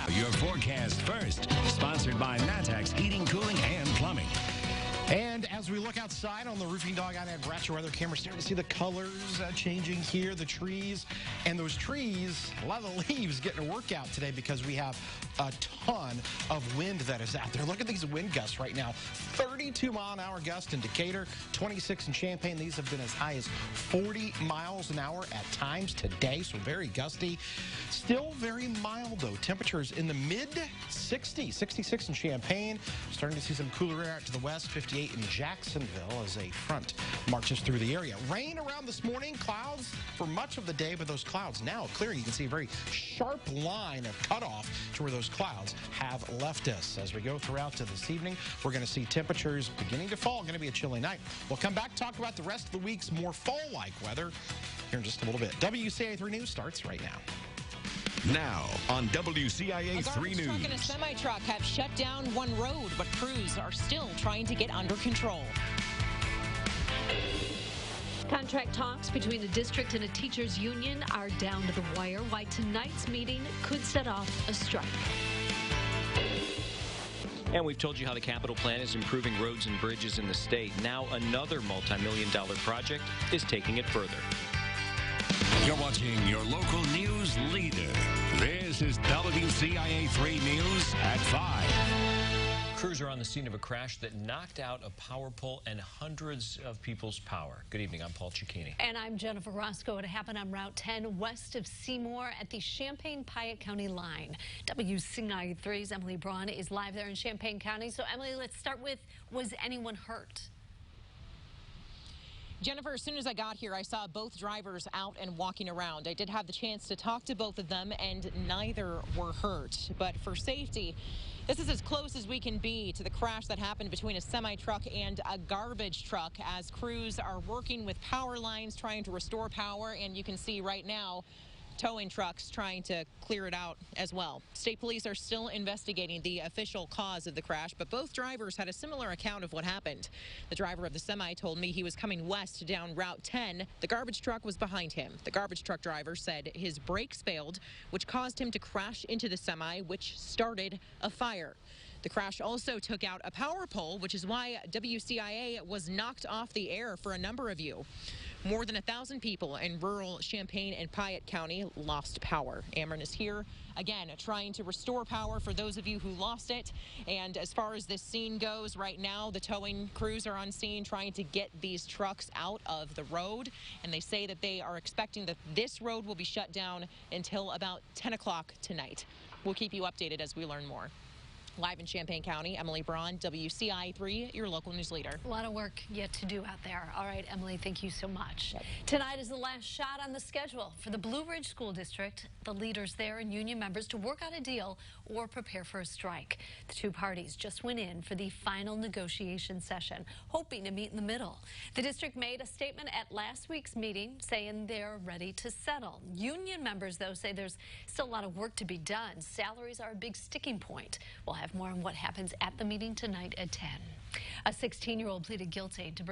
Your forecast first, sponsored by Natex Heating, Cooling, and Plumbing. And as we look outside on the Roofing Dog Eye Bratcher weather camera, starting to see the colors changing here, the trees. And those trees, a lot of the leaves getting a workout today because we have a ton of wind that is out there. Look at these wind gusts right now. 32-mile-an-hour gust in Decatur, 26 in Champaign. These have been as high as 40 miles an hour at times today, so very gusty. Still very mild, though. Temperatures in the mid-60s, 66 in Champaign. Starting to see some cooler air out to the west, 58 in Jacksonville as a front marches through the area. Rain around this morning, clouds for much of the day, but those clouds now clearing. You can see a very sharp line of cutoff to where those clouds have left us. As we go throughout to this evening, we're going to see temperatures beginning to fall. Going to be a chilly night. We'll come back, talk about the rest of the week's more fall-like weather here in just a little bit. WCIA 3 News starts right now. Now on WCIA 3 News. A truck and a semi-truck have shut down one road, but crews are still trying to get under control. Contract talks between the district and a teachers union are down to the wire. Why tonight's meeting could set off a strike. And we've told you how the capital plan is improving roads and bridges in the state. Now another multi-million-dollar project is taking it further. You're watching your local news leader. This is WCIA 3 News at 5. Crews are on the scene of a crash that knocked out a power pole and hundreds of people's power. Good evening, I'm Paul Cicchini. And I'm Jennifer Roscoe. It happened on Route 10 west of Seymour at the Champaign-Piatt County line. WCIA 3's Emily Braun is live there in Champaign County. So, Emily, let's start with, was anyone hurt? Jennifer, as soon as I got here, I saw both drivers out and walking around. I did have the chance to talk to both of them, and neither were hurt. But for safety, this is as close as we can be to the crash that happened between a semi-truck and a garbage truck as crews are working with power lines trying to restore power. And you can see right now towing trucks trying to clear it out as well. State police are still investigating the official cause of the crash, but both drivers had a similar account of what happened. The driver of the semi told me he was coming west down Route 10. The garbage truck was behind him. The garbage truck driver said his brakes failed, which caused him to crash into the semi, which started a fire. The crash also took out a power pole, which is why WCIA was knocked off the air for a number of you. More than 1,000 people in rural Champaign and Piatt County lost power. Ameren is here again trying to restore power for those of you who lost it. And as far as this scene goes right now, the towing crews are on scene trying to get these trucks out of the road. And they say that they are expecting that this road will be shut down until about 10 o'clock tonight. We'll keep you updated as we learn more. Live in Champaign County, Emily Braun, WCIA 3, your local news leader. A lot of work yet to do out there. All right, Emily, thank you so much. Yep. Tonight is the last shot on the schedule for the Blue Ridge School District, the leaders there and union members to work out a deal or prepare for a strike. The two parties just went in for the final negotiation session, hoping to meet in the middle. The district made a statement at last week's meeting saying they're ready to settle. Union members, though, say there's still a lot of work to be done. Salaries are a big sticking point. We'll have more on what happens at the meeting tonight at 10. A 16-year-old pleaded guilty to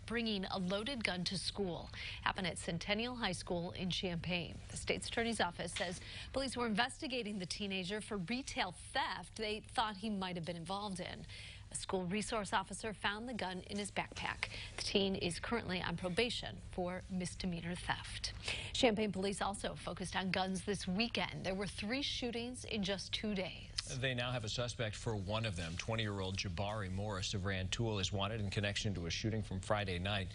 bringing a loaded gun to school. Happened at Centennial High School in Champaign. The state's attorney's office says police were investigating the teenager for retail theft they thought he might have been involved in. A school resource officer found the gun in his backpack. The teen is currently on probation for misdemeanor theft. Champaign police also focused on guns this weekend. There were 3 shootings in just 2 days. They now have a suspect for one of them. 20-year-old Jabari Morris of Rantoul is wanted in connection to a shooting from Friday night.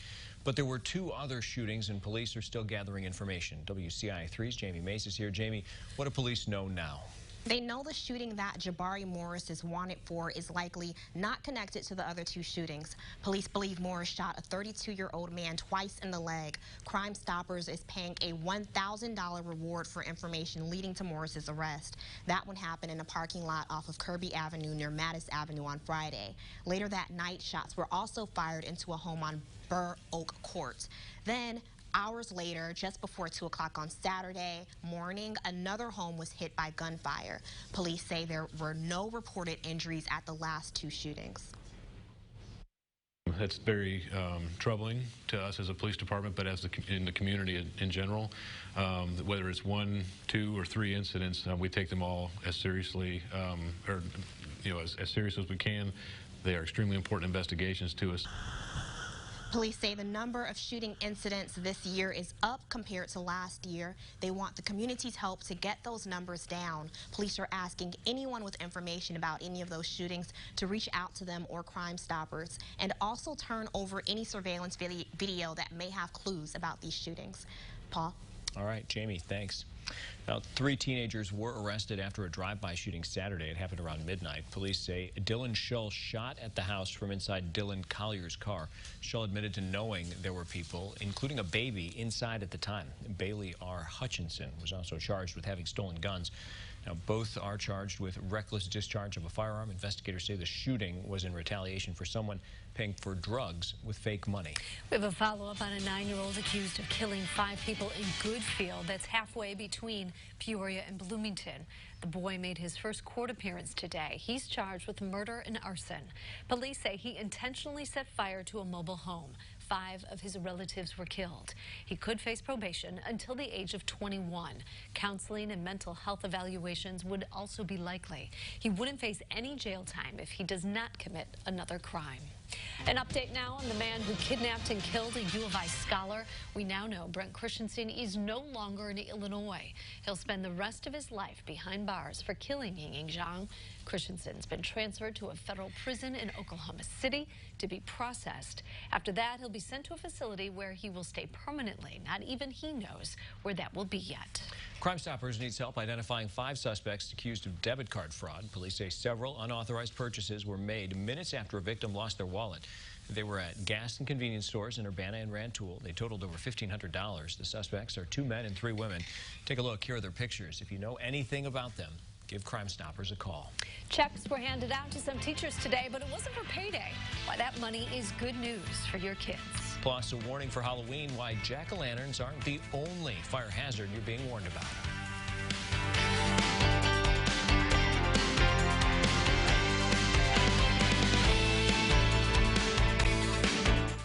But there were 2 other shootings, and police are still gathering information. WCIA 3's Jamie Mace is here. Jamie, what do police know now? They know the shooting that Jabari Morris is wanted for is likely not connected to the other 2 shootings. Police believe Morris shot a 32-year-old man twice in the leg. Crime Stoppers is paying a $1,000 reward for information leading to Morris's arrest. That one happened in a parking lot off of Kirby Avenue near Mattis Avenue on Friday. Later that night, shots were also fired into a home on Burr Oak Court. Then, hours later, just before 2 o'clock on Saturday morning, another home was hit by gunfire. Police say there were no reported injuries at the last 2 shootings. That's very troubling to us as a police department, but as in the community in general. Whether it's 1, 2, or 3 incidents, we take them all as seriously, as serious as we can. They are extremely important investigations to us. Police say the number of shooting incidents this year is up compared to last year. They want the community's help to get those numbers down. Police are asking anyone with information about any of those shootings to reach out to them or Crime Stoppers, and also turn over any surveillance video that may have clues about these shootings. Paul? All right, Jamie, thanks. Now, 3 teenagers were arrested after a drive-by shooting Saturday. It happened around midnight. Police say Dylan Shull shot at the house from inside Dylan Collier's car. Shull admitted to knowing there were people, including a baby, inside at the time. Bailey R. Hutchinson was also charged with having stolen guns. Now, both are charged with reckless discharge of a firearm. Investigators say the shooting was in retaliation for someone paying for drugs with fake money. We have a follow-up on a 9-year-old accused of killing 5 people in Goodfield. That's halfway between Peoria and Bloomington. The boy made his first court appearance today. He's charged with murder and arson. Police say he intentionally set fire to a mobile home. 5 of his relatives were killed. He could face probation until the age of 21. Counseling and mental health evaluations would also be likely. He wouldn't face any jail time if he does not commit another crime. An update now on the man who kidnapped and killed a U of I scholar. We now know Brent Christensen is no longer in Illinois. He'll spend the rest of his life behind bars for killing Ying Zhang. Christensen's been transferred to a federal prison in Oklahoma City to be processed. After that, he'll be sent to a facility where he will stay permanently. Not even he knows where that will be yet. Crime Stoppers needs help identifying 5 suspects accused of debit card fraud. Police say several unauthorized purchases were made minutes after a victim lost their wallet. They were at gas and convenience stores in Urbana and Rantoul. They totaled over $1,500. The suspects are 2 men and 3 women. Take a look. Here are their pictures. If you know anything about them, give Crime Stoppers a call. Checks were handed out to some teachers today, but it wasn't for payday. Why that money is good news for your kids. Plus, a warning for Halloween, why jack-o'-lanterns aren't the only fire hazard you're being warned about.